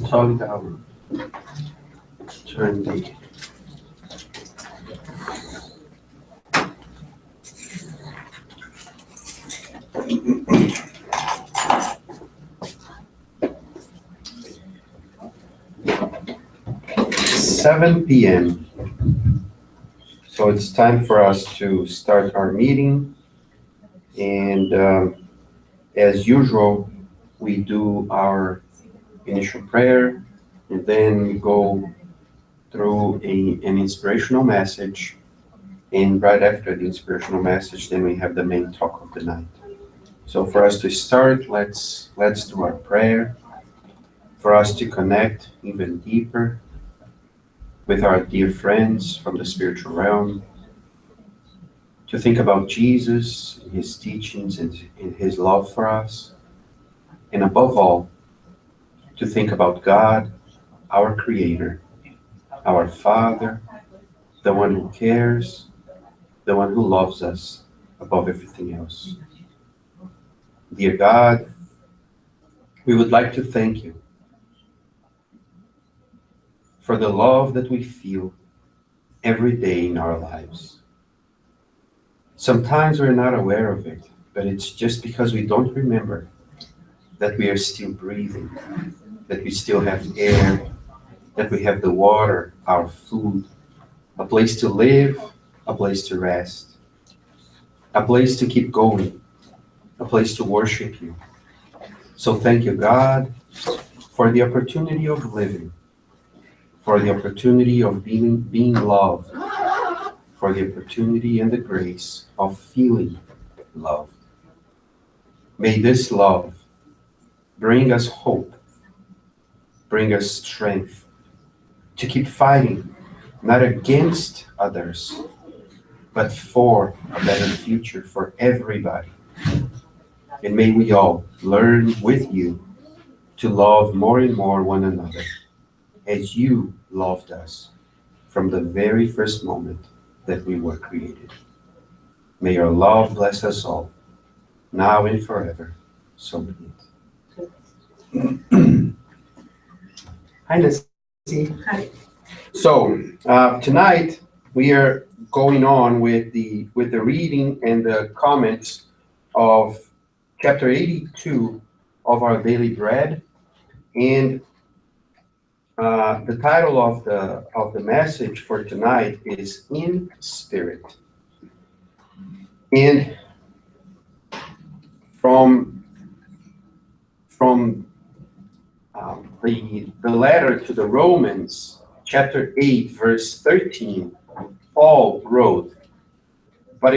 Só ligar. Turn the 7 p.m. So it's time for us to start our meeting. And as usual, we do our initial prayer, and then we go through an inspirational message. And right after the inspirational message, then we have the main talk of the night. So for us to start, let's do our prayer, for us to connect even deeper with our dear friends from the spiritual realm, to think about Jesus, his teachings, and his love for us, and above all, to think about God, our Creator, our Father, the one who cares, the one who loves us above everything else. Dear God, we would like to thank you for the love that we feel every day in our lives. Sometimes we're not aware of it, but it's just because we don't remember that we are still breathing, that we still have air, that we have the water, our food, a place to live, a place to rest, a place to keep going, a place to worship you. So thank you, God, for the opportunity of living, for the opportunity of being loved, for the opportunity and the grace of feeling loved. May this love bring us hope, bring us strength to keep fighting, not against others, but for a better future for everybody. And may we all learn with you to love more and more one another as you loved us from the very first moment that we were created. May your love bless us all, now and forever. So be it. Hi, Nancy. Hi. So tonight we are going on with the reading and the comments of chapter 82 of our daily bread, and the title of the message for tonight is In Spirit. And from the letter to the Romans, chapter 8, verse 13, Paul wrote, But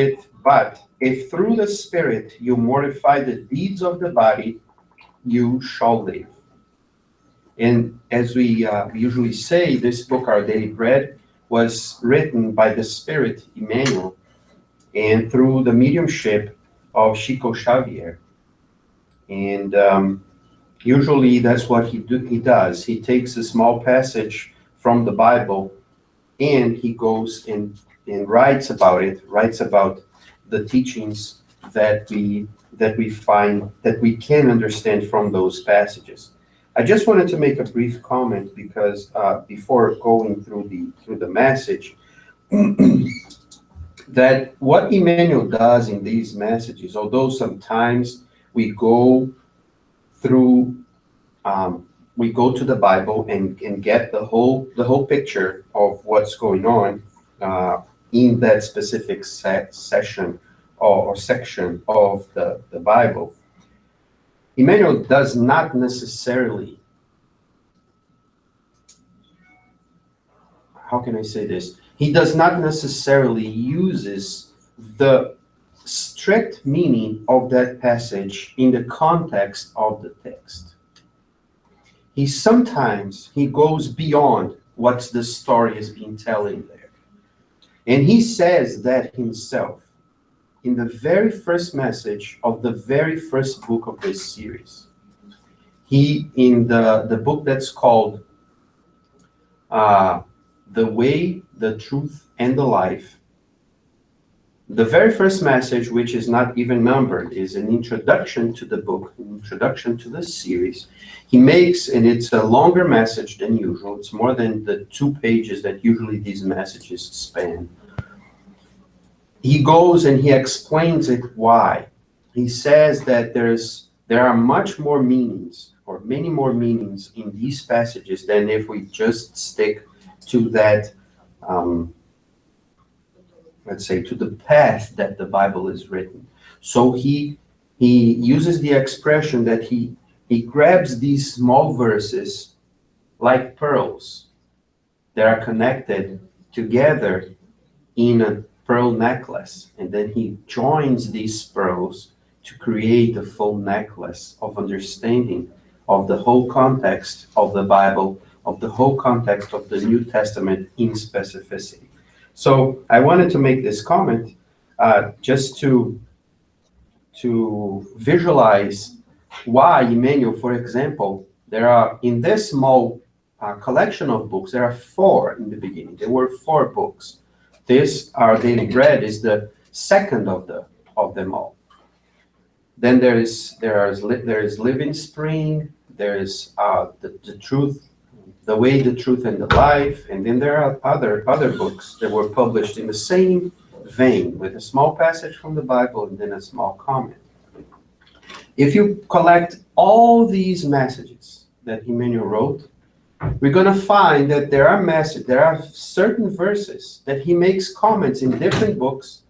if through the Spirit you mortify the deeds of the body, you shall live. And as we usually say, this book, Our Daily Bread, was written by the Spirit, Emmanuel, and through the mediumship of Chico Xavier. And usually that's what he does. He takes a small passage from the Bible, and he goes and writes about the teachings that we find, that we can understand from those passages. I just wanted to make a brief comment because before going through the message, that what Emmanuel does in these messages, although sometimes we go through, we go to the Bible and get the whole picture of what's going on in that specific session or section of the Bible, Emmanuel does not necessarily, how can I say this? He does not necessarily uses the strict meaning of that passage in the context of the text. Sometimes he goes beyond what the story is being telling there. And he says that himself in the very first message of the very first book of this series. He, in the book that's called The Way, the Truth, and the Life, the very first message, which is not even numbered, is an introduction to the book, an introduction to the series. He makes, and it's a longer message than usual. It's more than the 2 pages that usually these messages span. He goes and he explains it why. He says that there are much more meanings, or many more meanings in these passages than if we just stick to that, let's say, to the path that the Bible is written. So he uses the expression that he grabs these small verses like pearls that are connected together in a pearl necklace, and then he joins these pearls to create a full necklace of understanding of the whole context of the Bible, of the whole context of the New Testament in specificity. So I wanted to make this comment just to visualize why Emmanuel, for example, there are, in this small collection of books, there are 4 in the beginning. There were 4 books. This, Our Daily Bread, is the second of them all. Then there is Living Spring, there is the Truth, The Way, the Truth, and the Life, and then there are other books that were published in the same vein, with a small passage from the Bible and then a small comment. If you collect all these messages that Emmanuel wrote, we're going to find that there are certain verses that he makes comments in different books,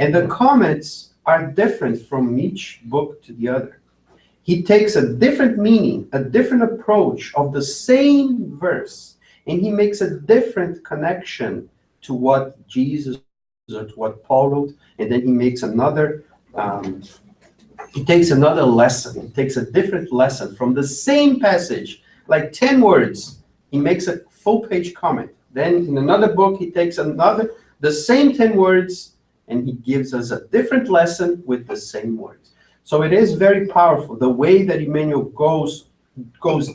and the comments are different from each book to the other. He takes a different meaning, a different approach of the same verse, and he makes a different connection to what Jesus or to what Paul wrote, and then he makes another, he takes another lesson, he takes a different lesson from the same passage, like 10 words, he makes a full page comment. Then in another book, he takes the same 10 words, and he gives us a different lesson with the same words. So it is very powerful, the way that Emmanuel goes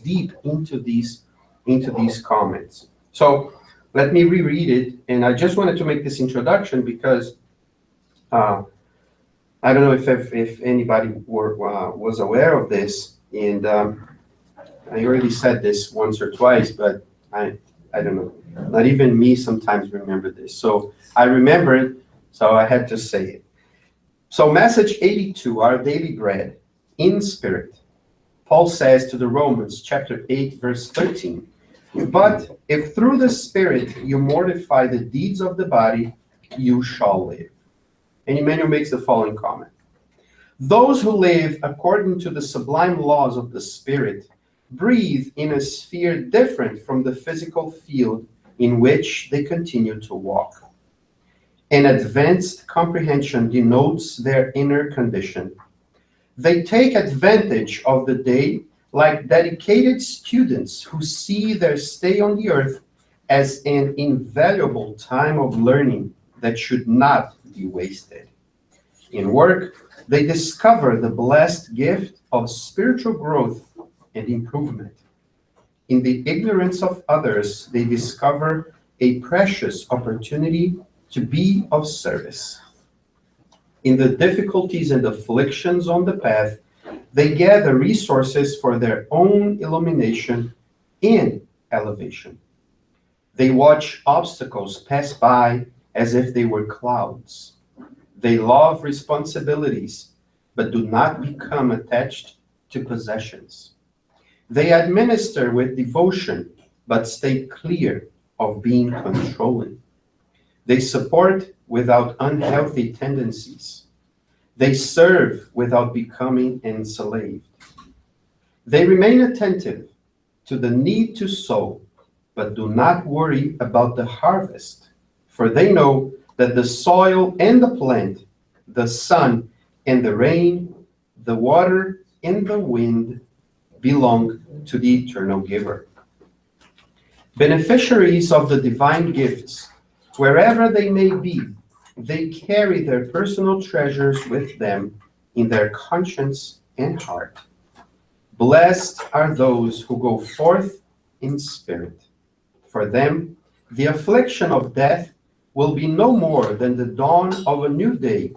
deep into these comments. So let me reread it, and I just wanted to make this introduction because I don't know if anybody was aware of this, and I already said this once or twice, but I don't know. Not even me sometimes remember this. So I remember it, so I had to say it. So message 82, Our Daily Bread, in spirit. Paul says to the Romans, chapter 8, verse 13, "But if through the Spirit you mortify the deeds of the body, you shall live." And Emmanuel makes the following comment. "Those who live according to the sublime laws of the Spirit breathe in a sphere different from the physical field in which they continue to walk. An advanced comprehension denotes their inner condition. They take advantage of the day like dedicated students who see their stay on the earth as an invaluable time of learning that should not be wasted. In work, they discover the blessed gift of spiritual growth and improvement. In the ignorance of others, they discover a precious opportunity to be of service. In the difficulties and afflictions on the path, they gather resources for their own illumination and elevation. They watch obstacles pass by as if they were clouds. They love responsibilities, but do not become attached to possessions. They administer with devotion, but stay clear of being controlling. They support without unhealthy tendencies. They serve without becoming enslaved. They remain attentive to the need to sow, but do not worry about the harvest, for they know that the soil and the plant, the sun and the rain, the water and the wind belong to the eternal giver. Beneficiaries of the divine gifts, wherever they may be, they carry their personal treasures with them in their conscience and heart. Blessed are those who go forth in spirit. For them, the affliction of death will be no more than the dawn of a new day,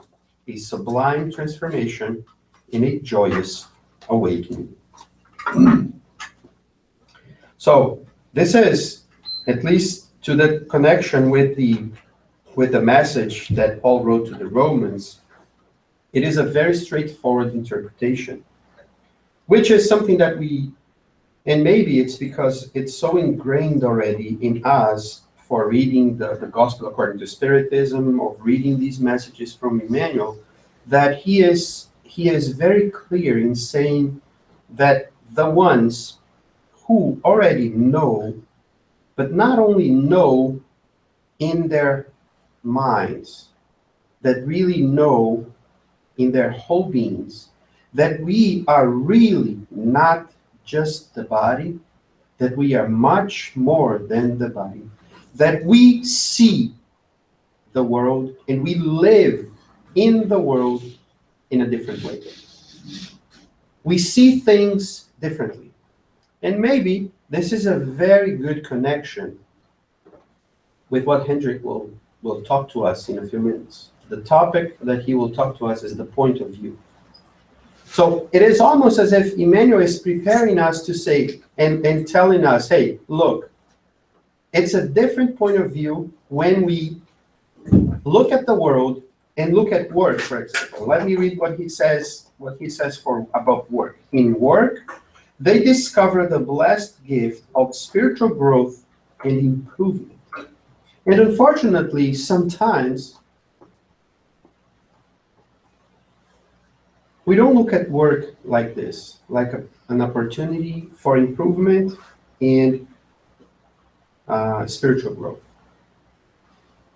a sublime transformation in a joyous awakening. So this is, at least to the connection with the message that Paul wrote to the Romans, it is a very straightforward interpretation, which is something that and maybe it's because it's so ingrained already in us for reading the gospel according to Spiritism, of reading these messages from Emmanuel, that he is very clear in saying that the ones who already know, but not only know in their minds, that really know in their whole beings, that we are really not just the body, that we are much more than the body, that we see the world and we live in the world in a different way. We see things differently. And maybe this is a very good connection with what Hendrick will talk to us in a few minutes. The topic that he will talk to us is the point of view. So it is almost as if Emmanuel is preparing us to say, and telling us, hey, look, it's a different point of view when we look at the world and look at work, for example. Let me read what he says about work. In work, they discover the blessed gift of spiritual growth and improvement. And unfortunately, sometimes we don't look at work like this, like an opportunity for improvement and spiritual growth.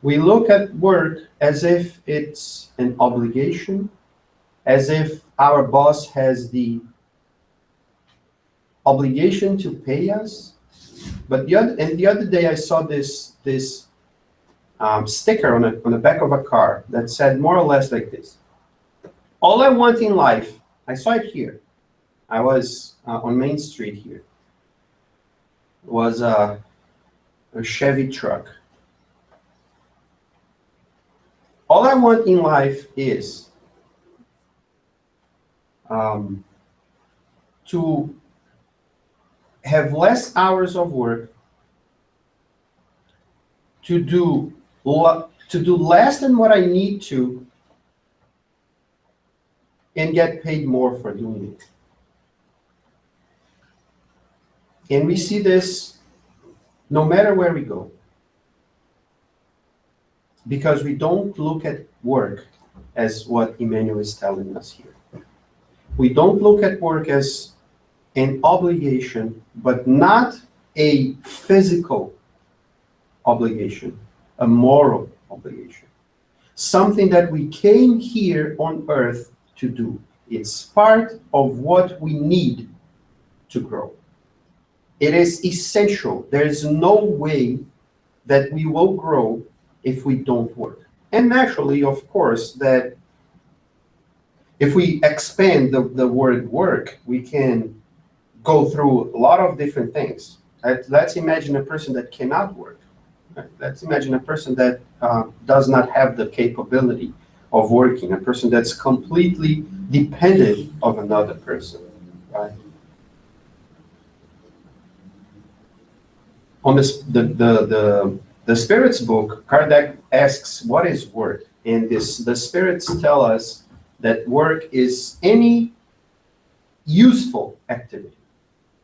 We look at work as if it's an obligation, as if our boss has the obligation to pay us. But the other day I saw this sticker on the back of a car that said more or less like this: all I want in life, I saw it here. I was on Main Street here. It was a Chevy truck. All I want in life is to have less hours of work, to do less than what I need to, and get paid more for doing it. And we see this no matter where we go, because we don't look at work as what Emmanuel is telling us here. We don't look at work as an obligation, but not a physical obligation, a moral obligation. Something that we came here on earth to do. It's part of what we need to grow. It is essential. There is no way that we will grow if we don't work. And naturally, of course, that if we expand the word work, we can go through a lot of different things. Let's imagine a person that cannot work. Let's imagine a person that does not have the capability of working, a person that's completely dependent of another person, right? On the Spirits book, Kardec asks, what is work? And the Spirits tell us that work is any useful activity,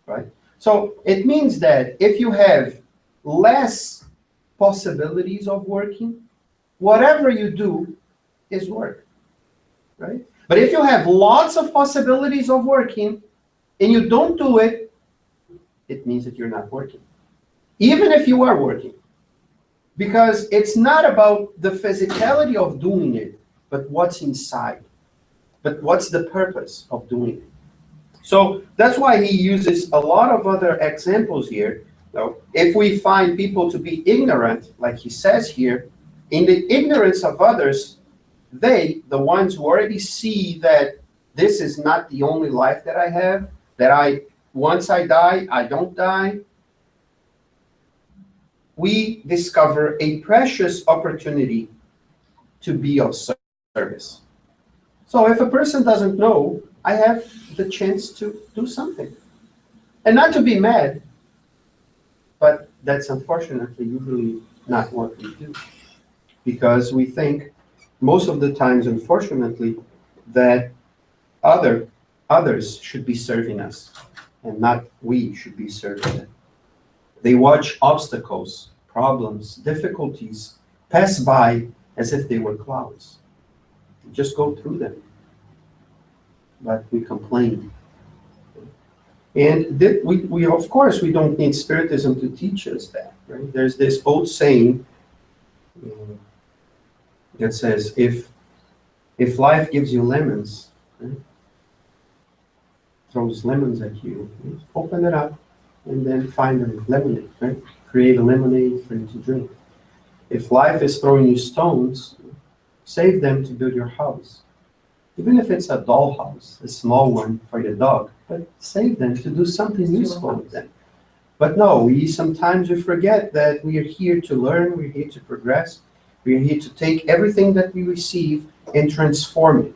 right? So it means that if you have less possibilities of working, whatever you do is work, right? But if you have lots of possibilities of working and you don't do it, it means that you're not working, even if you are working. Because it's not about the physicality of doing it, but what's inside. But what's the purpose of doing it? So that's why he uses a lot of other examples here. So if we find people to be ignorant, like he says here, in the ignorance of others, they, the ones who already see that this is not the only life that I have, that once I die, I don't die, we discover a precious opportunity to be of service. So if a person doesn't know, I have the chance to do something. And not to be mad, but that's unfortunately usually not what we do. Because we think most of the times, unfortunately, that others should be serving us and not we should be serving them. They watch obstacles, problems, difficulties pass by as if they were clouds. Just go through them. But we complain. And we of course, we don't need Spiritism to teach us that, right? There's this old saying that says, if life gives you lemons, right, throws lemons at you, open it up and then find a lemonade, right? Create a lemonade for you to drink. If life is throwing you stones, save them to build your house. Even if it's a doll house, a small one for your dog, but save them to do something useful with them. But no, sometimes we forget that we are here to learn, we're here to progress, we are here to take everything that we receive and transform it.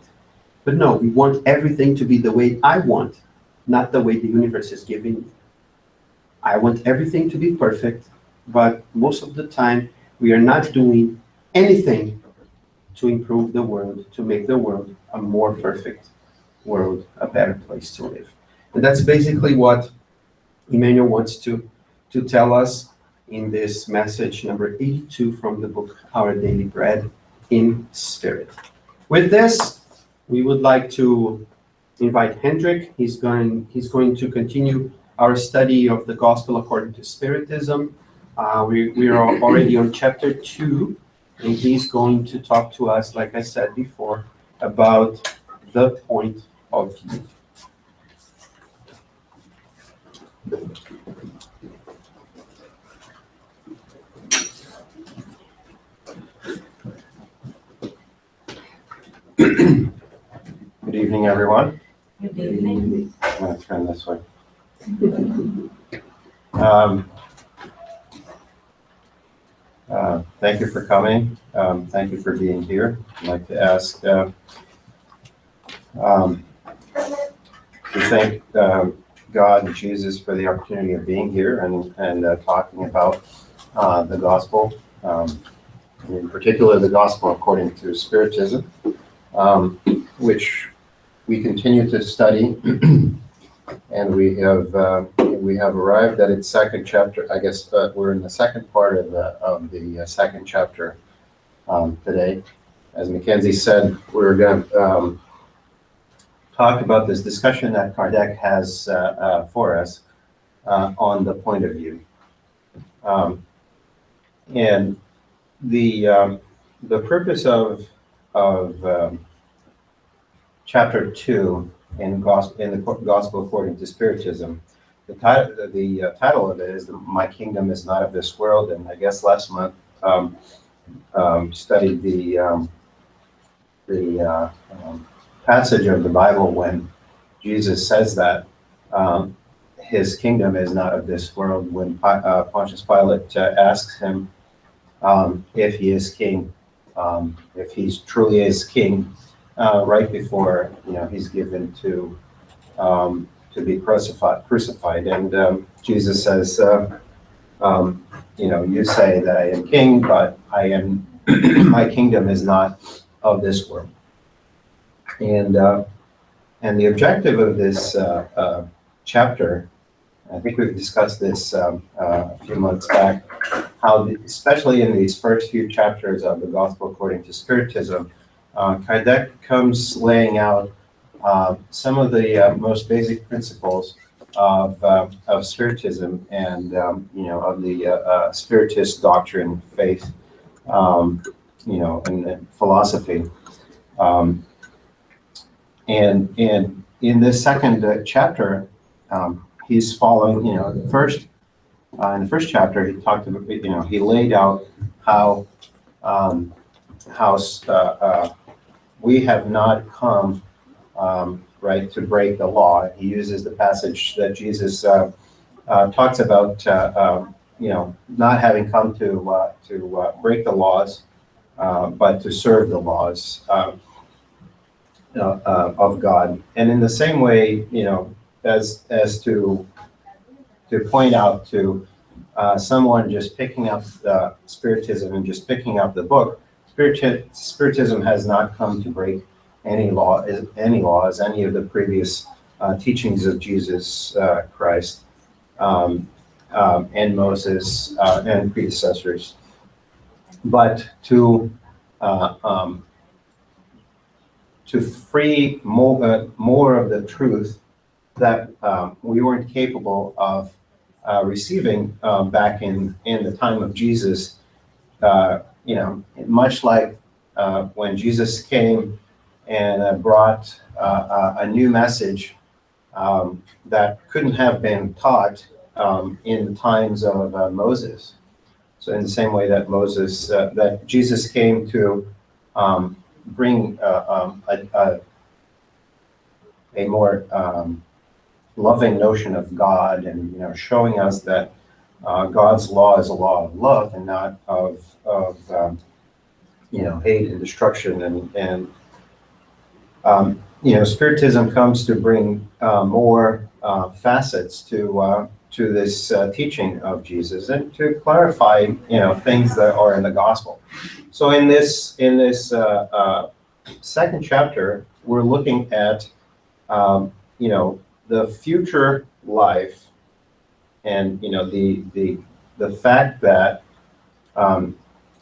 But no, we want everything to be the way I want, not the way the universe is giving me. I want everything to be perfect, but most of the time we are not doing anything to improve the world, to make the world a more perfect world, a better place to live. And that's basically what Emmanuel wants to tell us in this message number 82 from the book Our Daily Bread in Spirit. With this, we would like to invite Hendrick. He's going to continue our study of the Gospel according to Spiritism. We are already on chapter 2, and he's going to talk to us, like I said before, about the point of view. Good evening, everyone. Good evening. I'm going to turn this way. Thank you for coming. Thank you for being here. I'd like to ask to thank God and Jesus for the opportunity of being here and talking about the gospel, in particular the gospel according to Spiritism, which we continue to study, and we have arrived at its second chapter. I guess we're in the second part of the second chapter today. As Mackenzie said, we're going to talk about this discussion that Kardec has for us on the point of view, and the purpose of chapter 2 in the Gospel according to Spiritism. The title of it is "My Kingdom is Not of This World," and I guess last month studied the passage of the Bible when Jesus says that his kingdom is not of this world. When Pontius Pilate asks him if he is king, if he truly is king. Right before he's given to be crucified, and Jesus says, you say that I am king, but I am my kingdom is not of this world. And the objective of this chapter, I think we've discussed this a few months back, how especially in these first few chapters of the Gospel according to Spiritism, Kardec comes laying out some of the most basic principles of Spiritism and of the Spiritist doctrine, faith, and philosophy. And in this second chapter, he's following. First, in the first chapter, he talked about he laid out how we have not come right, to break the law. He uses the passage that Jesus talks about, not having come to break the laws, but to serve the laws of God. And in the same way, as to point out to someone just picking up the Spiritism and just picking up the book, Spiritism has not come to break any laws, any of the previous teachings of Jesus Christ and Moses and predecessors, but to free more of the truth that we weren't capable of receiving back in the time of Jesus. Much like when Jesus came and brought a new message that couldn't have been taught in the times of Moses. So in the same way that that Jesus came to bring a more loving notion of God, and showing us that God's law is a law of love and not of hate and destruction, and Spiritism comes to bring more facets to this teaching of Jesus, and to clarify things that are in the gospel. So in this second chapter, we're looking at the future life, and the fact that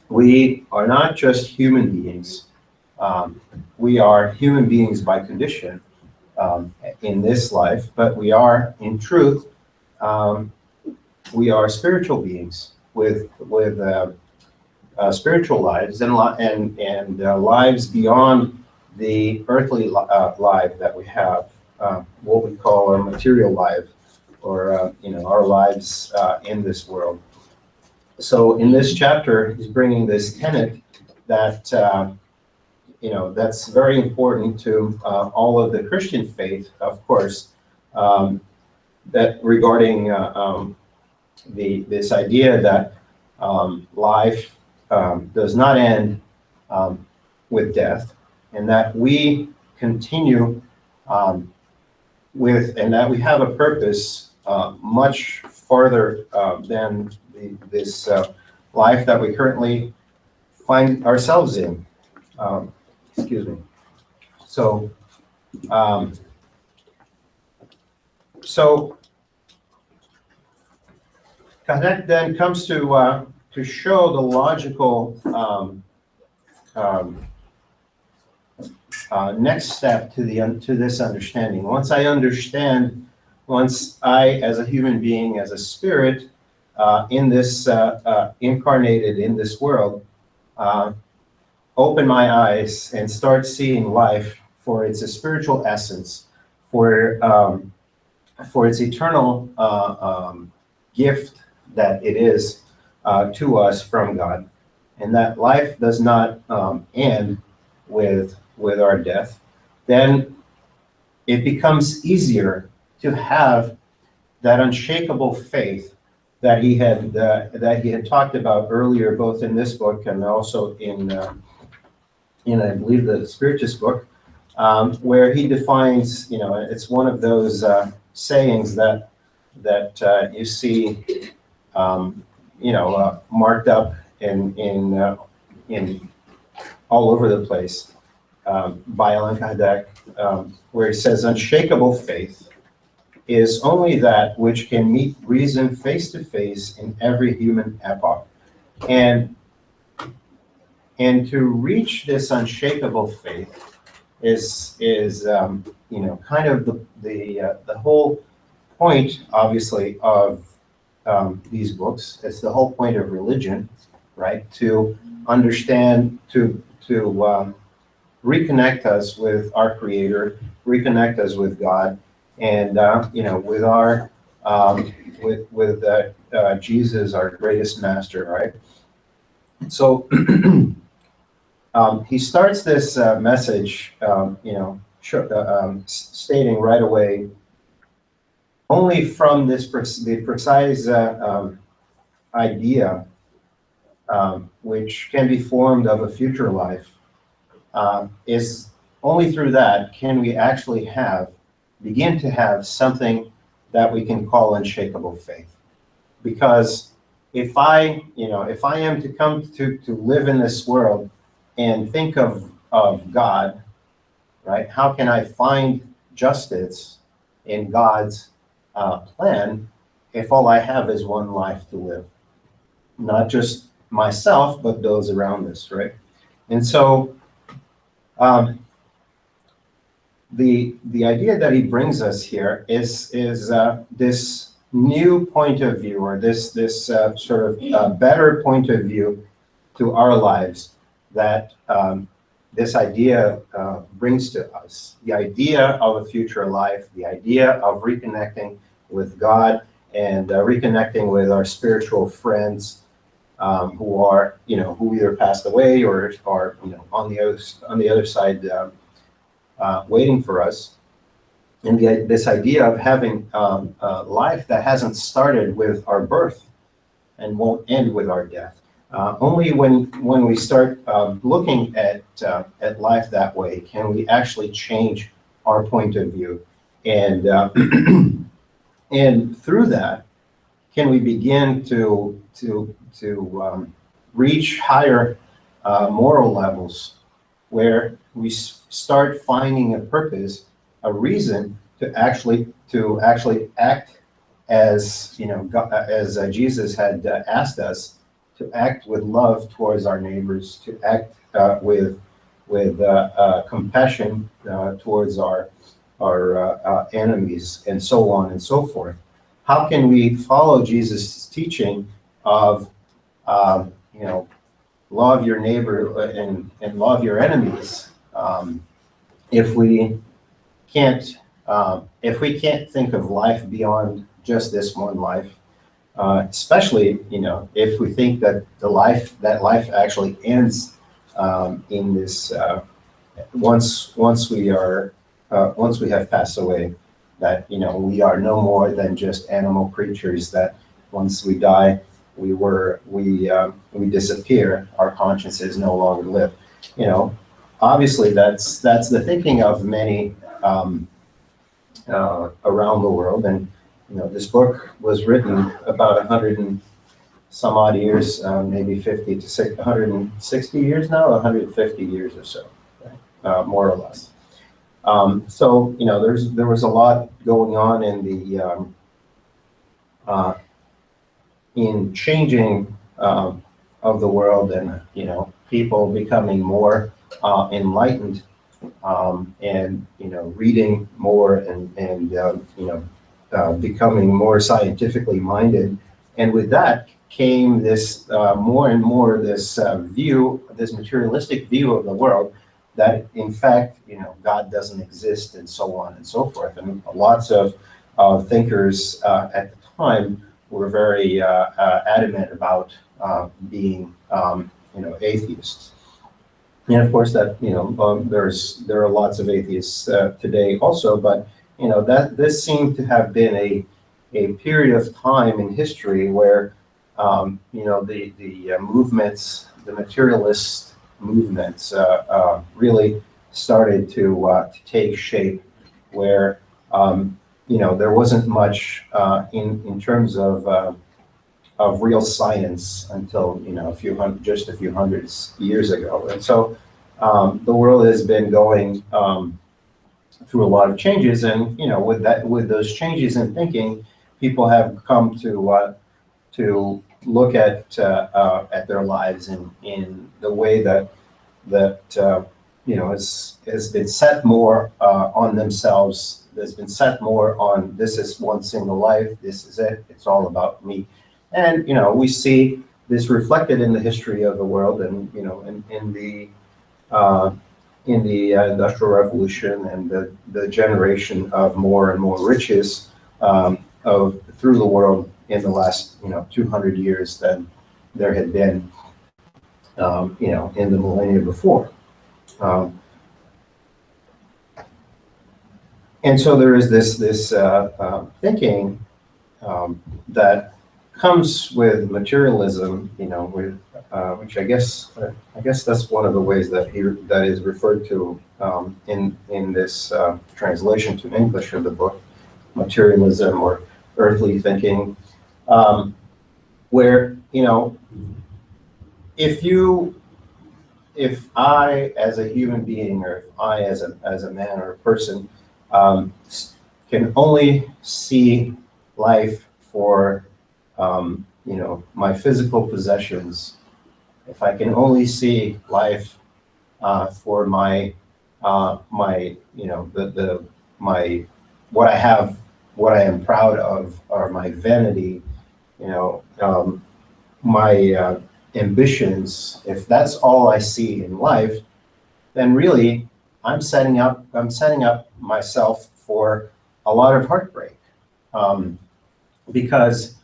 we are not just human beings. We are human beings by condition in this life, but we are, in truth, we are spiritual beings with spiritual lives and lives beyond the earthly life that we have, what we call our material life, or our lives in this world. So in this chapter, he's bringing this tenet that that's very important to all of the Christian faith, of course, that regarding this idea that life does not end with death, and that we continue and that we have a purpose much farther than this life that we currently find ourselves in. Excuse me. So Kardec then comes to show the logical next step to this understanding. Once I, as a human being, as a spirit, in this incarnated in this world, open my eyes and start seeing life for its spiritual essence, for its eternal gift that it is to us from God, and that life does not end with our death, then it becomes easier to have that unshakable faith that he had talked about earlier, both in this book and also in I believe the Spiritist book, where he defines, it's one of those sayings that you see, marked up in all over the place by Allan Kardec, where he says, "Unshakable faith is only that which can meet reason face to face in every human epoch, and to reach this unshakable faith is kind of the whole point, obviously, of these books. It's the whole point of religion, right? To understand, to reconnect us with our Creator, reconnect us with God, and with our with Jesus, our greatest master, right? So he starts this message, stating right away, only from the precise idea, which can be formed of a future life, is only through that can we actually begin to have something that we can call unshakable faith. Because if I am to come to live in this world and think of God, right? How can I find justice in God's plan if all I have is one life to live? Not just myself, but those around us, right? And so the idea that he brings us here is this new point of view, or this sort of better point of view to our lives that this idea brings to us. The idea of a future life, the idea of reconnecting with God and reconnecting with our spiritual friends who are, who either passed away or are, on the other side waiting for us. And this idea of having a life that hasn't started with our birth and won't end with our death. Only when we start looking at life that way can we actually change our point of view, and and through that can we begin to reach higher moral levels, where we start finding a purpose, a reason to actually act as God, as Jesus had asked us to act with love towards our neighbors, to act with compassion towards our enemies, and so on and so forth. How can we follow Jesus' teaching of love your neighbor and love your enemies if we can't think of life beyond just this one life? Especially, if we think that life actually ends in this once we have passed away, that we are no more than just animal creatures, that once we die we disappear, our consciences no longer live. Obviously that's the thinking of many around the world. And this book was written about 100 and some odd years, maybe 50 to 160 years now, 150 years or so, right? More or less. So there was a lot going on in the in changing of the world, and people becoming more enlightened, and reading more, and becoming more scientifically minded. And with that came this more and more this this materialistic view of the world, that in fact God doesn't exist, and so on and so forth. And lots of thinkers at the time were very adamant about being atheists. And of course that there are lots of atheists today also, but that this seemed to have been a period of time in history where the movements, the materialist movements, really started to take shape, where there wasn't much in terms of real science until just a few hundred years ago. And so the world has been going through a lot of changes, and with those changes in thinking, people have come to look at their lives in the way that has been set more on themselves. There's been set more on, this is one single life, this is it, it's all about me. And we see this reflected in the history of the world, and in the Industrial Revolution, and the generation of more and more riches through the world in the last 200 years than there had been in the millennia before. And so there is this thinking that comes with materialism, with which I guess that's one of the ways that that is referred to in this translation to English of the book, materialism or earthly thinking, where if I as a human being, or if I as a man or a person, um, can only see life for my physical possessions, if I can only see life for my my what I have, what I am proud of, or my vanity, my ambitions, if that's all I see in life, then really I'm setting up myself for a lot of heartbreak, because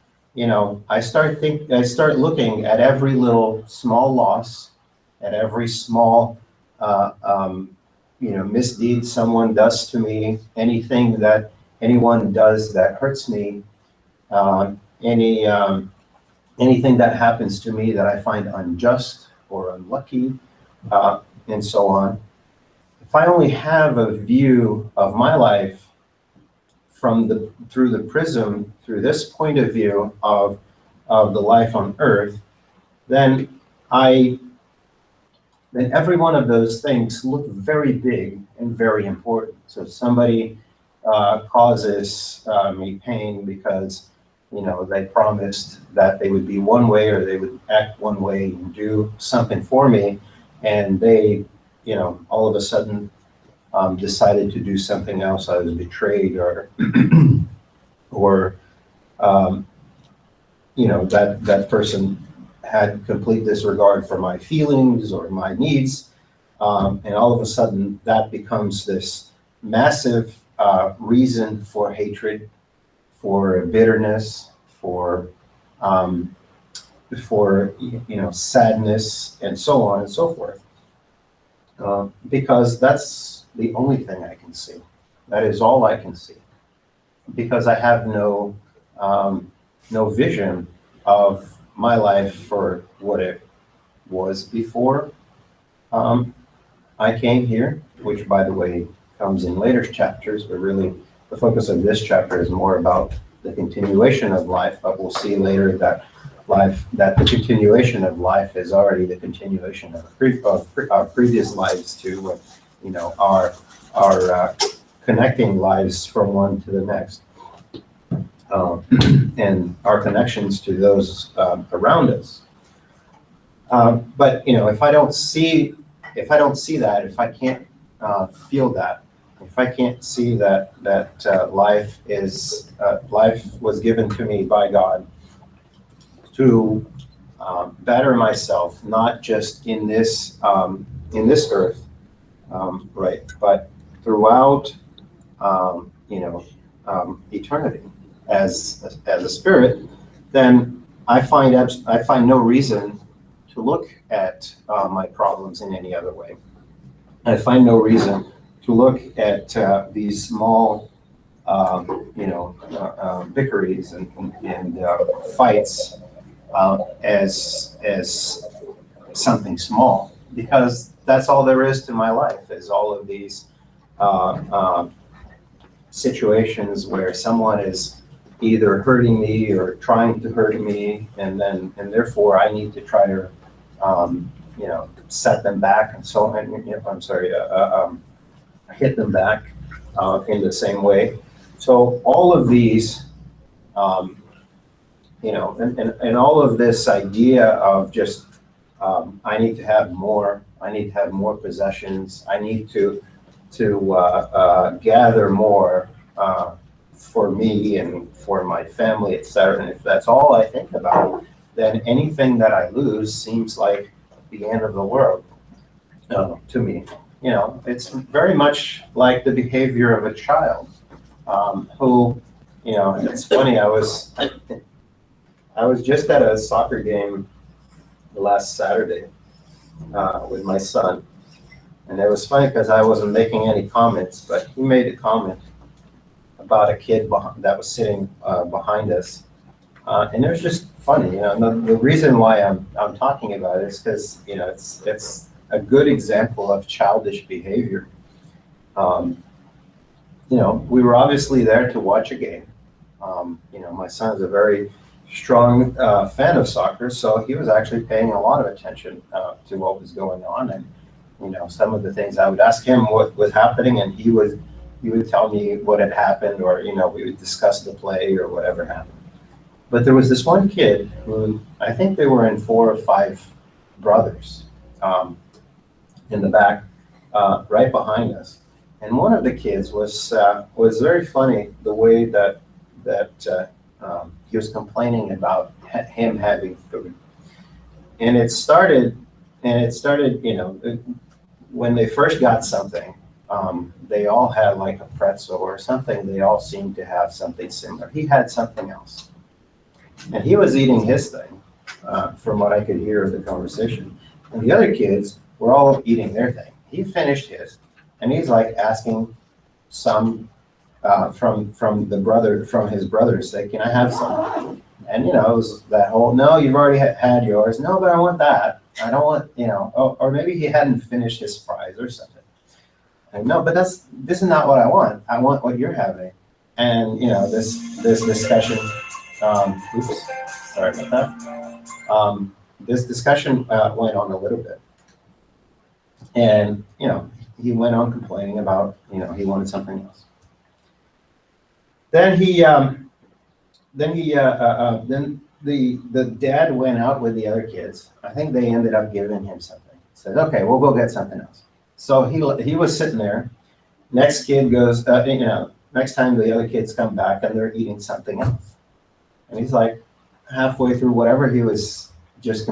I start looking at every little small loss, at every small misdeed someone does to me, anything that anyone does that hurts me, any anything that happens to me that I find unjust or unlucky, and so on. If I only have a view of my life through the prism, through this point of view of the life on Earth, then every one of those things look very big and very important. So if somebody causes me pain because they promised that they would be one way, or they would act one way and do something for me, and they all of a sudden decided to do something else. I was betrayed, or or that person had complete disregard for my feelings or my needs, and all of a sudden that becomes this massive reason for hatred, for bitterness, for sadness, and so on and so forth, because that's the only thing I can see. That is all I can see, because I have no vision of my life for what it was before I came here, which, by the way, comes in later chapters, but really the focus of this chapter is more about the continuation of life. But we'll see later that the continuation of life is already the continuation of our previous lives too, our connecting lives from one to the next, and our connections to those around us. But if I don't see that, if I can't feel that, if I can't see that life was given to me by God to better myself, not just in this earth, right, but throughout eternity as a spirit, then I find no reason to look at my problems in any other way. I find no reason to look at these small, bickeries and fights as something small, because that's all there is to my life, is all of these situations where someone is either hurting me or trying to hurt me, and therefore I need to try to set them back, and so hit them back in the same way. So all of these, and all of this idea of just I need to have more possessions, I need to gather more for me and for my family, etc. And if that's all I think about, then anything that I lose seems like the end of the world to me. It's very much like the behavior of a child who, it's funny. I was just at a soccer game last Saturday with my son, and it was funny because I wasn't making any comments, but he made a comment, about a kid that was sitting behind us. And it was just funny, you know. And the reason why I'm talking about it is because, you know, it's a good example of childish behavior. Um, you know, we were obviously there to watch a game. You know, my son is a very strong fan of soccer, so he was actually paying a lot of attention to what was going on. And you know, some of the things I would ask him what was happening, and he would tell me what had happened, or you know, we would discuss the play or whatever happened. But there was this one kid who, I think they were in 4 or 5 brothers, um, in the back, right behind us. And one of the kids was very funny the way that he was complaining about him having food. And it started, you know, when they first got something, they all had like a pretzel or something. They all seemed to have something similar. He had something else. And he was eating his thing, from what I could hear of the conversation. And the other kids were all eating their thing. He finished his, and he's like asking some from his brother, say, "Can I have some?" And you know, it was that whole, "No, you've already had yours." "No, but I want that. I don't want," you know, or maybe he hadn't finished his fries or something. And no, but this is not what I want. I want what you're having. And you know, this discussion. Oops, sorry about that. This discussion went on a little bit, and you know, he went on complaining about, you know, he wanted something else. Then the dad went out with the other kids. I think they ended up giving him something. Said, "Okay, we'll go get something else." So he was sitting there. Next kid goes, you know, next time the other kids come back and they're eating something else. And he's like halfway through whatever he was just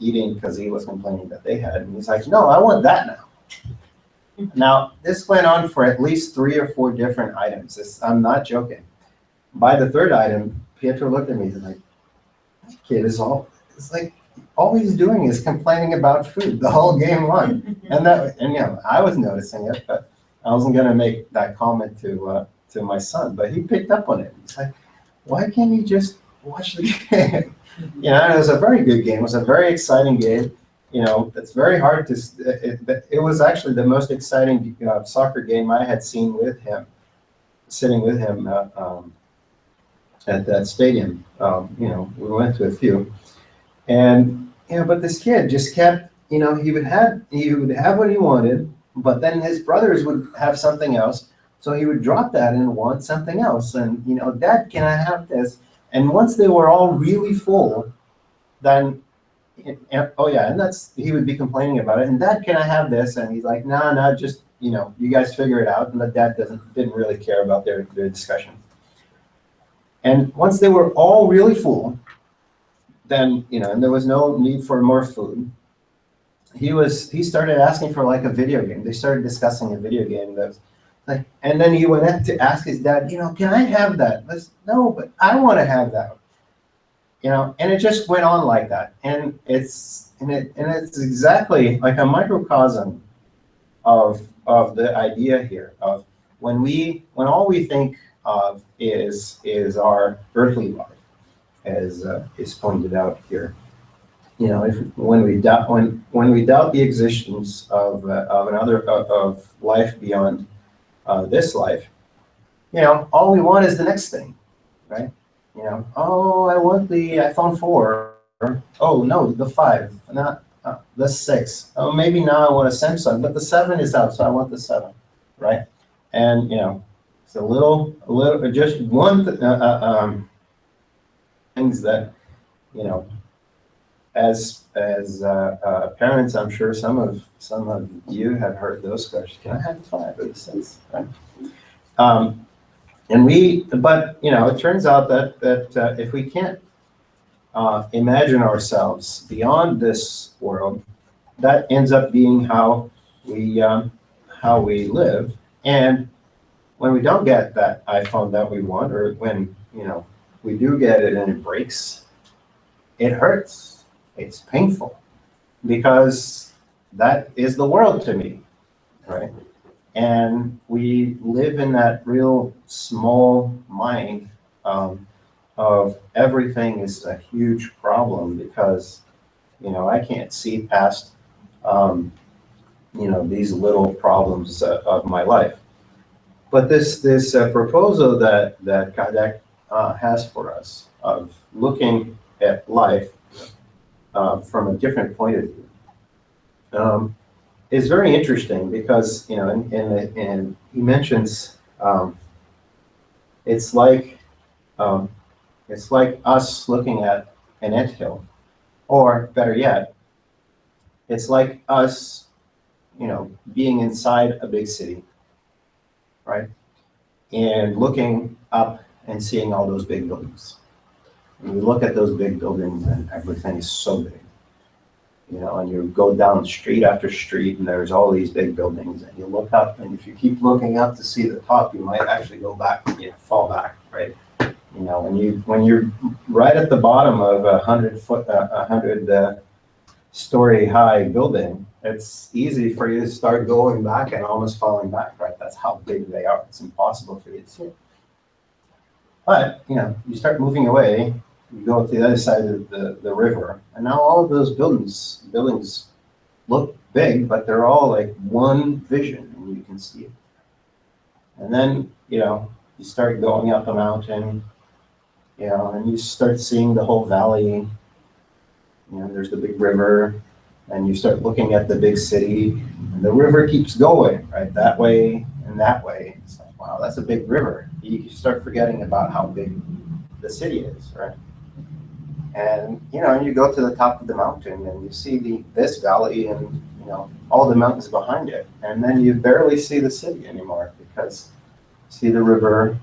eating because he was complaining that they had. And he's like, "No, I want that now." Now, this went on for at least 3 or 4 different items. I'm not joking. By the third item, Pietro looked at me and like, "That kid is it's like, all he's doing is complaining about food the whole game long." And you know, I was noticing it, but I wasn't going to make that comment to my son. But he picked up on it. He's like, "Why can't you just watch the game?" You know, and it was a very good game. It was a very exciting game. You know, it's very hard to. It was actually the most exciting soccer game I had seen with him, sitting with him at that stadium. You know, we went to a few, and you know, but this kid just kept. You know, he would have what he wanted, but then his brothers would have something else, so he would drop that and want something else. And you know, "Dad, can I have this?" And once they were all really full, then. Oh yeah, and he would be complaining about it. And, "Dad, can I have this?" And he's like, "No, no, just, you know, you guys figure it out." And the dad didn't really care about their discussion. And once they were all really full, then you know, and there was no need for more food. He started asking for like a video game. They started discussing a video game that was like, and then he went in to ask his dad, "You know, can I have that?" "No, but I want to have that." You know, and it just went on like that, and it's exactly like a microcosm of the idea here of when all we think of is our earthly life, as is pointed out here. You know, when we doubt the existence of of life beyond this life, you know, all we want is the next thing, right? You know, "Oh, I want the iPhone 4. Oh, no, the 5, not the 6. Oh, maybe now I want a Samsung, but the 7 is out, so I want the 7," right? And, you know, it's a little, just one things that, you know, as parents, I'm sure some of you have heard those questions. "Can I have the 5 or the 6?" Right? But you know, it turns out that if we can't imagine ourselves beyond this world, that ends up being how we live. And when we don't get that iPhone that we want, or when you know we do get it and it breaks, it hurts. It's painful because that is the world to me, right? And we live in that real small mind of everything is a huge problem because, I can't see past, these little problems of my life. But this proposal that Kardec has for us of looking at life from a different point of view is very interesting because and he mentions it's like um, it's like us looking at an anthill, or better yet, it's like us being inside a big city, right? And looking up and seeing all those big buildings. And you look at those big buildings and everything is so big, and you go down street after street and there's all these big buildings and you look up, and if you keep looking up to see the top, you might actually go back, fall back, right? When you're right at the bottom of 100 story high building, it's easy for you to start going back and almost falling back, right? That's how big they are. It's impossible for you to see. But, you start moving away, you go to the other side of the river, and now all of those buildings look big, but they're all like one vision, and you can see it. And then, you start going up a mountain, and you start seeing the whole valley. There's the big river, and you start looking at the big city, and the river keeps going, right? That way and that way. It's like, wow, that's a big river. You start forgetting about how big the city is, right? And, you go to the top of the mountain, and you see this valley and, all the mountains behind it. And then you barely see the city anymore because you see the river,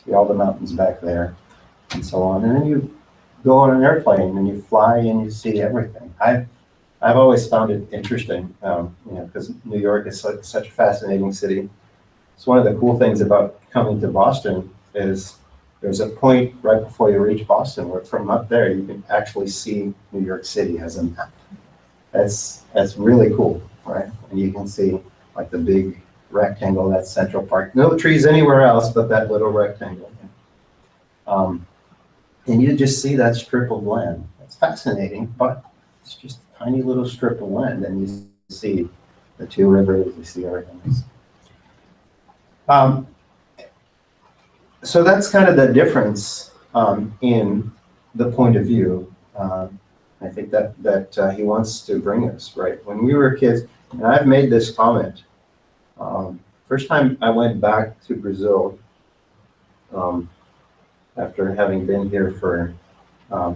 see all the mountains back there, and so on. And then you go on an airplane and you fly and you see everything. I've always found it interesting, because New York is such a fascinating city. It's one of the cool things about coming to Boston is there's a point right before you reach Boston where from up there you can actually see New York City as a map. That's really cool, right? And you can see like the big rectangle, that's Central Park. No trees anywhere else but that little rectangle. And you just see that strip of land. It's fascinating, but it's just a tiny little strip of land, and you see the two rivers, you see everything. So that's kind of the difference in the point of view. I think that he wants to bring us, right? When we were kids, and I've made this comment, first time I went back to Brazil, after having been here for,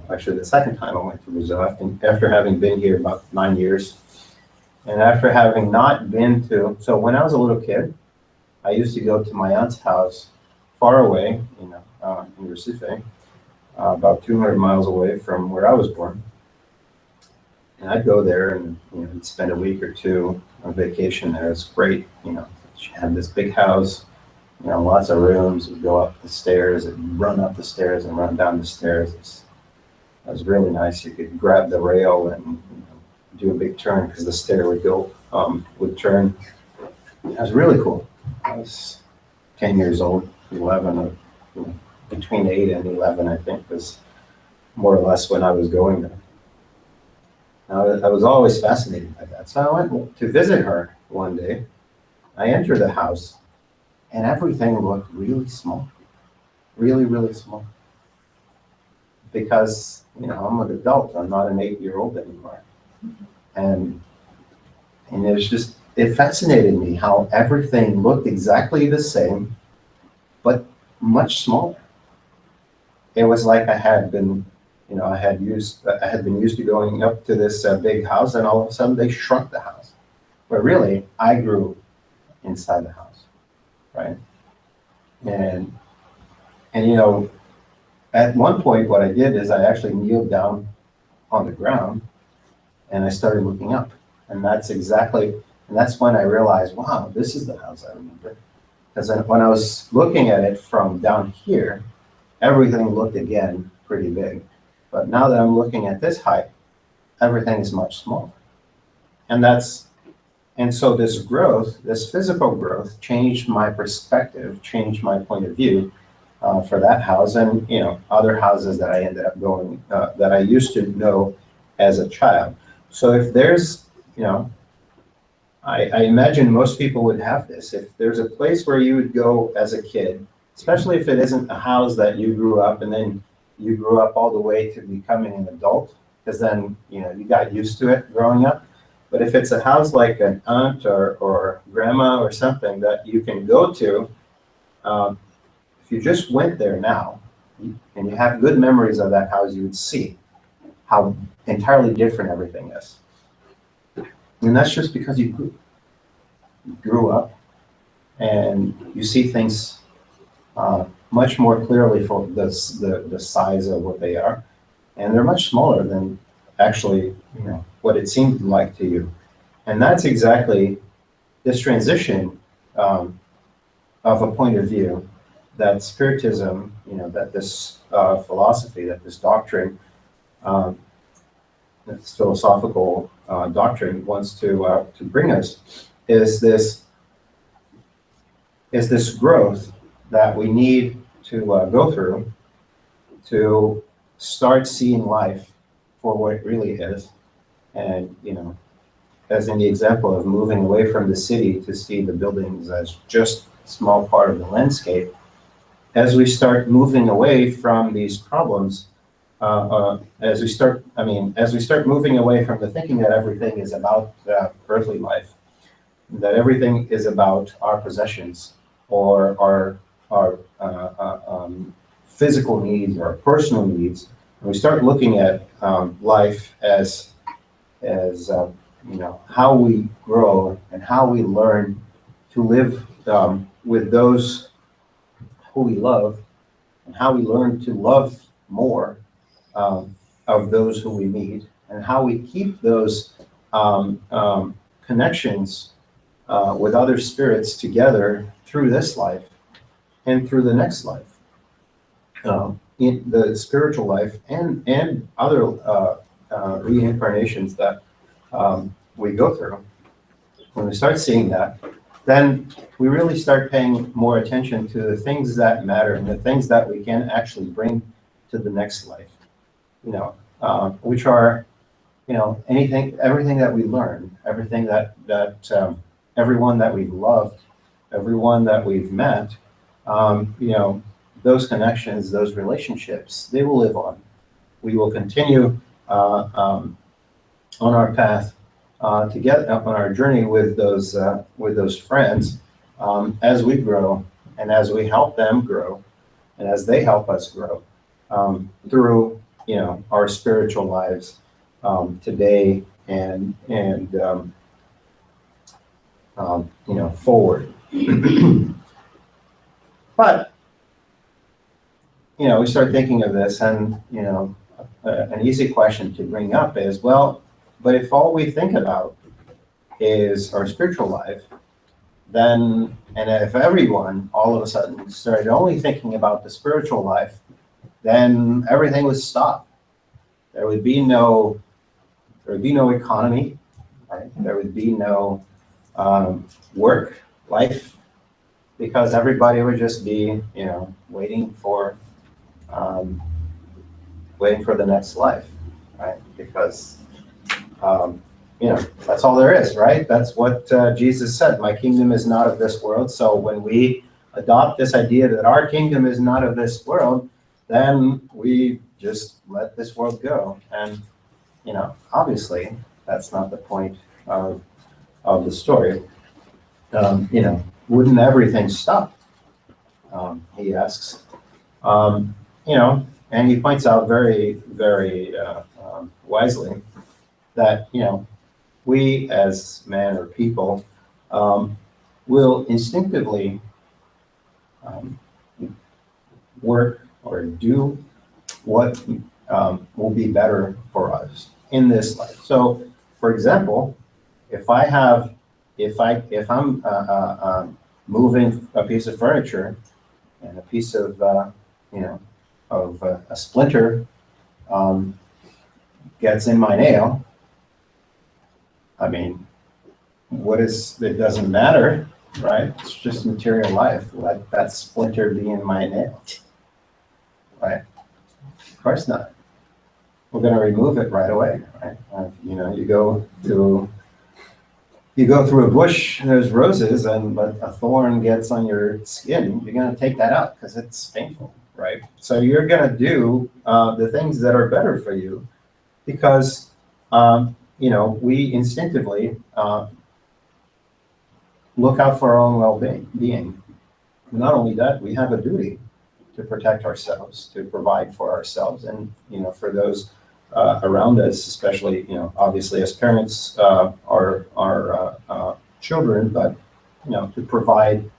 actually the second time I went to Brazil, after having been here about 9 years, and after having not been to, so when I was a little kid, I used to go to my aunt's house far away, in Recife, about 200 miles away from where I was born. And I'd go there and, spend a week or two on vacation there. It's great, she had this big house, lots of rooms. We'd go up the stairs and run up the stairs and run down the stairs. It was really nice. You could grab the rail and do a big turn because the stair would turn. It was really cool. I was 10 years old, 11, between 8 and 11, I think, was more or less when I was going there. I was always fascinated by that. So I went to visit her one day. I entered the house, and everything looked really small, really, really small. Because, I'm an adult, I'm not an 8-year-old anymore. And it fascinated me how everything looked exactly the same, but much smaller. It was like I had been used to going up to this big house, and all of a sudden they shrunk the house. But really, I grew inside the house, right? And at one point, what I did is I actually kneeled down on the ground, and I started looking up. And that's when I realized, wow, this is the house I remember. Because when I was looking at it from down here, everything looked again pretty big. But now that I'm looking at this height, everything is much smaller. And And so this growth, this physical growth, changed my perspective, changed my point of view for that house, and other houses that I ended up going that I used to know as a child. So if there's, I imagine most people would have this. If there's a place where you would go as a kid, especially if it isn't a house that you grew up and then you grew up all the way to becoming an adult, because then you got used to it growing up. But if it's a house like an aunt or grandma or something that you can go to, if you just went there now and you have good memories of that house, you would see how entirely different everything is. And that's just because you grew up and you see things much more clearly for the size of what they are. And they're much smaller than actually, what it seemed like to you. And that's exactly this transition of a point of view that Spiritism, that this philosophy, that this doctrine, this philosophical doctrine wants to bring us is this growth that we need to go through to start seeing life for what it really is. And, as in the example of moving away from the city to see the buildings as just a small part of the landscape, as we start moving away from these problems, as we start moving away from the thinking that everything is about earthly life, that everything is about our possessions or our physical needs or our personal needs, and we start looking at life as how we grow and how we learn to live with those who we love, and how we learn to love more of those who we meet, and how we keep those connections with other spirits together through this life and through the next life, in the spiritual life and other reincarnations that we go through. When we start seeing that, then we really start paying more attention to the things that matter and the things that we can actually bring to the next life, which are, everything that we learn, everything that everyone that we've loved, everyone that we've met, those connections, those relationships, they will live on. We will continue on our path together, on our journey with those friends, as we grow and as we help them grow and as they help us grow through our spiritual lives today and forward. But we start thinking of this, and an easy question to bring up is, well, but if all we think about is our spiritual life, then, and if everyone all of a sudden started only thinking about the spiritual life, then everything would stop. There would be no economy, right? There would be no work, life, because everybody would just be, waiting for the next life, right? Because, that's all there is, right? That's what Jesus said. My kingdom is not of this world. So when we adopt this idea that our kingdom is not of this world, then we just let this world go. And, obviously that's not the point of the story. Wouldn't everything stop? He asks. And he points out very, very wisely that, we as man or people will instinctively work or do what will be better for us in this life. So, for example, if I'm moving a piece of furniture and a piece of a splinter gets in my nail, I mean, it doesn't matter, right? It's just material life. Let that splinter be in my nail, right? Of course not. We're going to remove it right away, right? You go through a bush, there's roses, but a thorn gets on your skin, you're going to take that out because it's painful, right? So you're going to do the things that are better for you because, we instinctively look out for our own well-being. Not only that, we have a duty to protect ourselves, to provide for ourselves, and for those around us, especially obviously as parents, our children, but to provide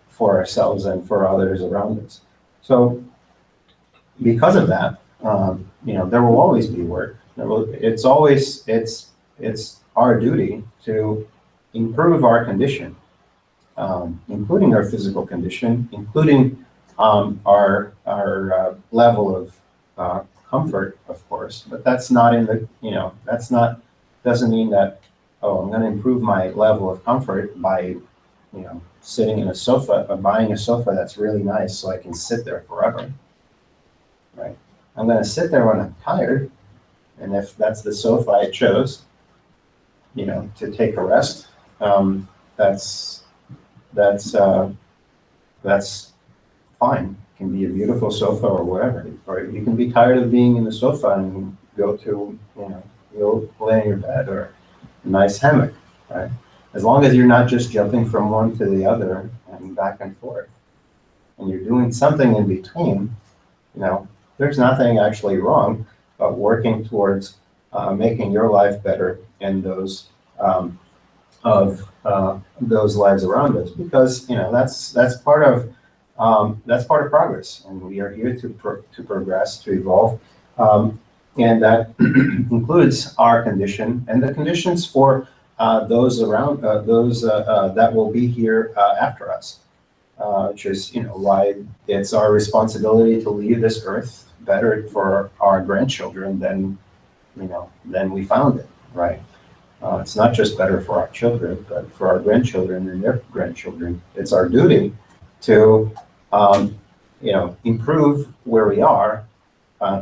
for ourselves and for others around us. So because of that, there will always be work. It's our duty to improve our condition, including our physical condition, including our level of comfort, of course. But that's not doesn't mean that, I'm going to improve my level of comfort by sitting in a sofa or buying a sofa that's really nice so I can sit there forever, right? I'm going to sit there when I'm tired, and if that's the sofa I chose, to take a rest, that's fine. It can be a beautiful sofa or whatever. Or you can be tired of being in the sofa and go to, you'll lay in your bed or a nice hammock, right? As long as you're not just jumping from one to the other and back and forth, and you're doing something in between, there's nothing actually wrong about working towards making your life better and those of those lives around us, because that's part of progress, and we are here to progress, to evolve, and that includes our condition and the conditions for those around those that will be here after us, which is why it's our responsibility to leave this earth better for our grandchildren than we found it, right? It's not just better for our children, but for our grandchildren and their grandchildren. It's our duty to, improve where we are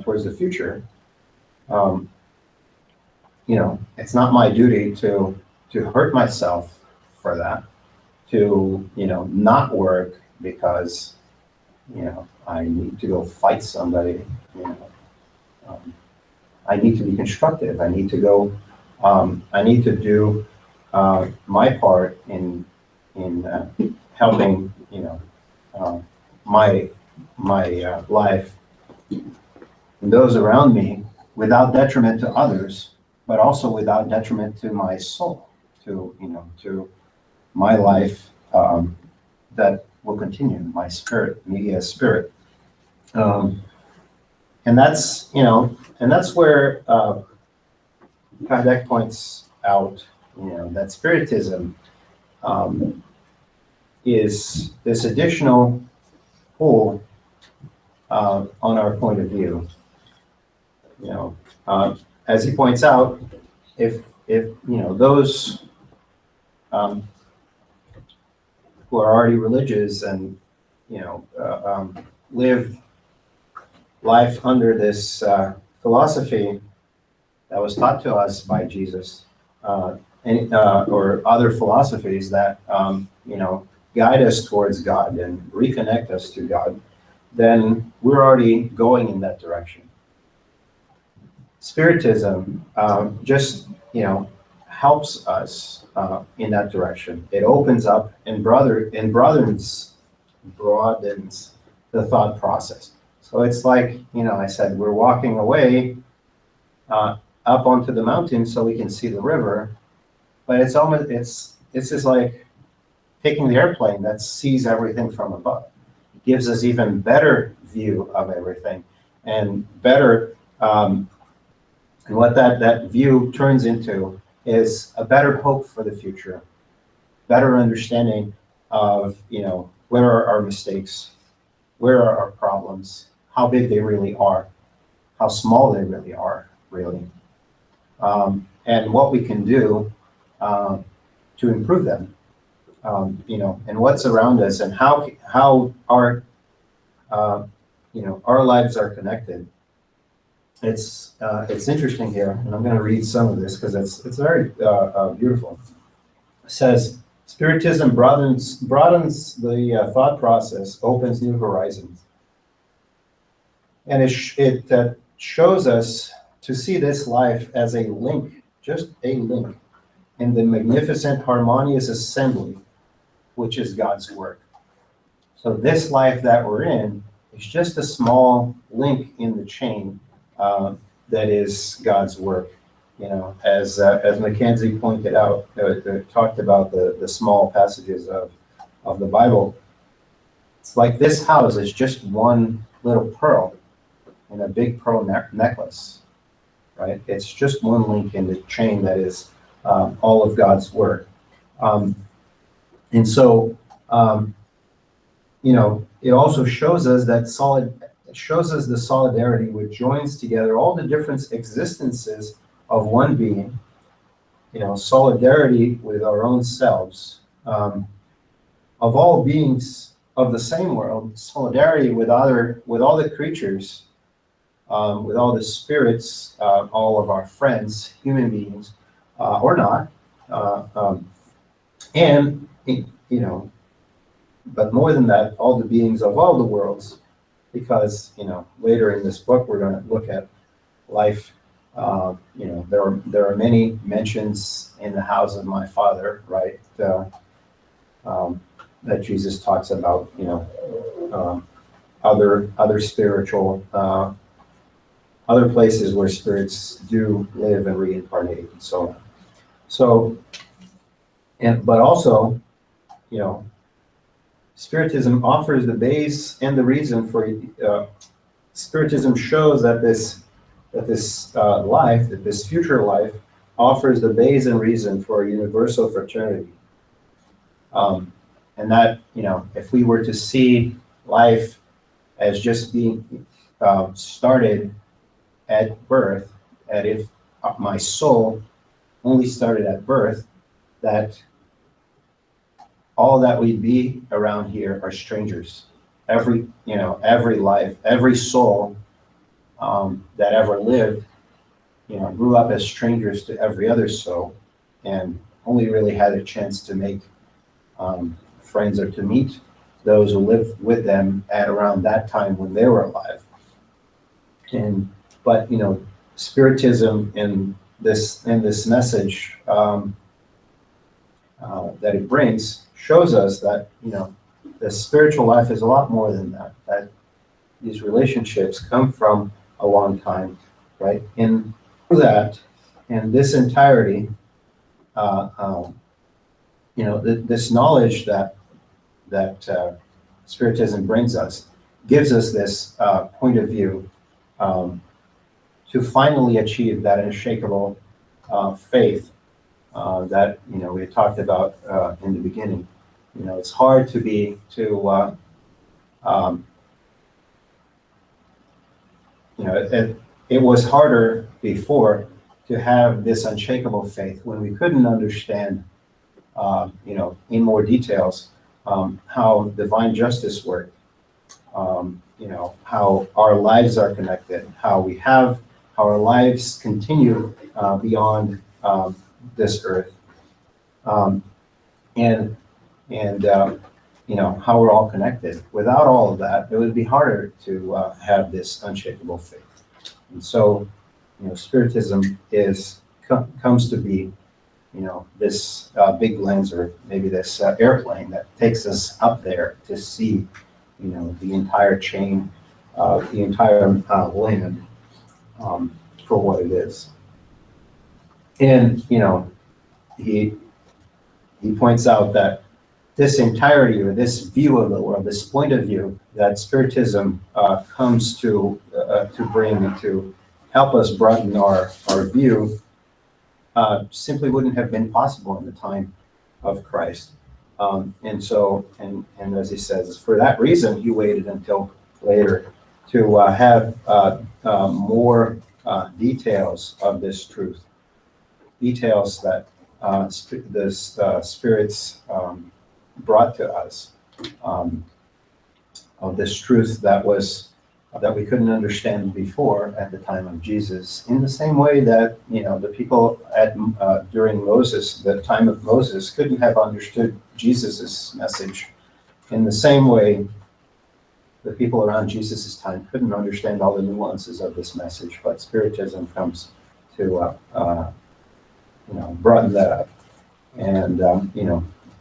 towards the future. It's not my duty to hurt myself for that, to, not work because, I need to go fight somebody. I need to be constructive. I need to go. I need to do my part in helping, my life and those around me without detriment to others, but also without detriment to my soul, to my life that will continue, my spirit, me as spirit. And that's where Kardec points out, that Spiritism is this additional pull on our point of view. As he points out, if those who are already religious and live life under this philosophy that was taught to us by Jesus, or other philosophies that guide us towards God and reconnect us to God, then we're already going in that direction. Spiritism just helps us in that direction. It opens up and broadens the thought process. So it's like I said, we're walking away up onto the mountain so we can see the river, but it's just like taking the airplane that sees everything from above. It gives us even better view of everything, and better, and what that view turns into is a better hope for the future, better understanding of where are our mistakes, where are our problems, how big they really are, how small they really are, really. And what we can do to improve them. And what's around us, and how our our lives are connected. It's interesting here, and I'm going to read some of this because it's very beautiful. It says, Spiritism broadens the thought process, opens new horizons, and it shows us to see this life as a link, just a link, in the magnificent harmonious assembly, which is God's work. So this life that we're in is just a small link in the chain that is God's work. As Mackenzie pointed out, talked about the small passages of the Bible. It's like this house is just one little pearl in a big pearl necklace, right? It's just one link in the chain that is all of God's work. And so, it also shows us the solidarity which joins together all the different existences of one being, solidarity with our own selves, of all beings of the same world, solidarity with all the creatures, with all the spirits, all of our friends, human beings, or not, and but more than that, all the beings of all the worlds, because later in this book we're going to look at life. There are many mentions in the house of my Father, right? That Jesus talks about, other spiritual, other places where spirits do live and reincarnate and so on. So, but also, Spiritism offers the base and the reason for Spiritism shows that this life, that this future life, offers the base and reason for a universal fraternity. And that, if we were to see life as just being started at birth, and if my soul only started at birth, that all that we be around here are strangers. Every life, every soul that ever lived, grew up as strangers to every other soul, and only really had a chance to make friends or to meet those who lived with them at around that time when they were alive. But Spiritism in this message that it brings shows us that the spiritual life is a lot more than that. That these relationships come from a long time, right? And through that, and this entirety, this knowledge that Spiritism brings us gives us this point of view to finally achieve that unshakable faith that we had talked about in the beginning. It's hard it was harder before to have this unshakable faith when we couldn't understand, in more details, how divine justice worked, how our lives are connected, how our lives continue beyond this earth, and how we're all connected. Without all of that, it would be harder to have this unshakable faith. And so, Spiritism comes to be, this big lens, or maybe this airplane that takes us up there to see, the entire chain, the entire land for what it is. And he points out that this entirety, or this view of the world, this point of view that Spiritism comes to bring and to help us broaden our view, simply wouldn't have been possible in the time of Christ. And so, and as he says, for that reason, he waited until later to have more details of this truth, details that spirits brought to us, of this truth that we couldn't understand before at the time of Jesus. In the same way that the people during Moses, the time of Moses, couldn't have understood Jesus's message. In the same way, the people around Jesus's time couldn't understand all the nuances of this message. But Spiritism comes to broaden that up and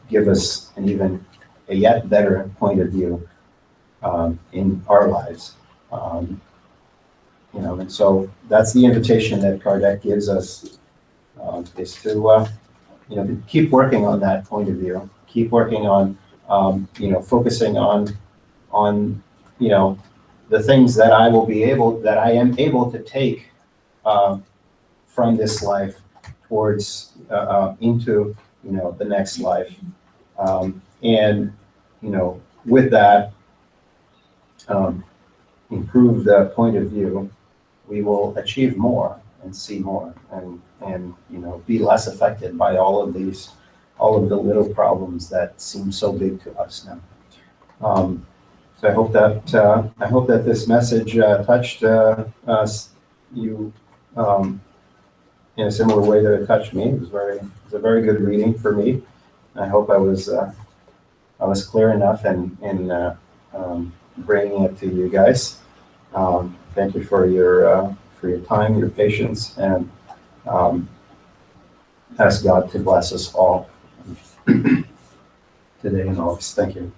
give us a yet better point of view in our lives. And so that's the invitation that Kardec gives us, is to keep working on that point of view, keep working on focusing on the things that I am able to take from this life towards into the next life, and with that, improve the point of view, we will achieve more and see more, and be less affected by all of the little problems that seem so big to us now. So I hope that this message touched you in a similar way that it touched me. It was a very good reading for me. I hope I was clear enough in bringing it to you guys. Thank you for your time, your patience, and ask God to bless us all today and always. Thank you.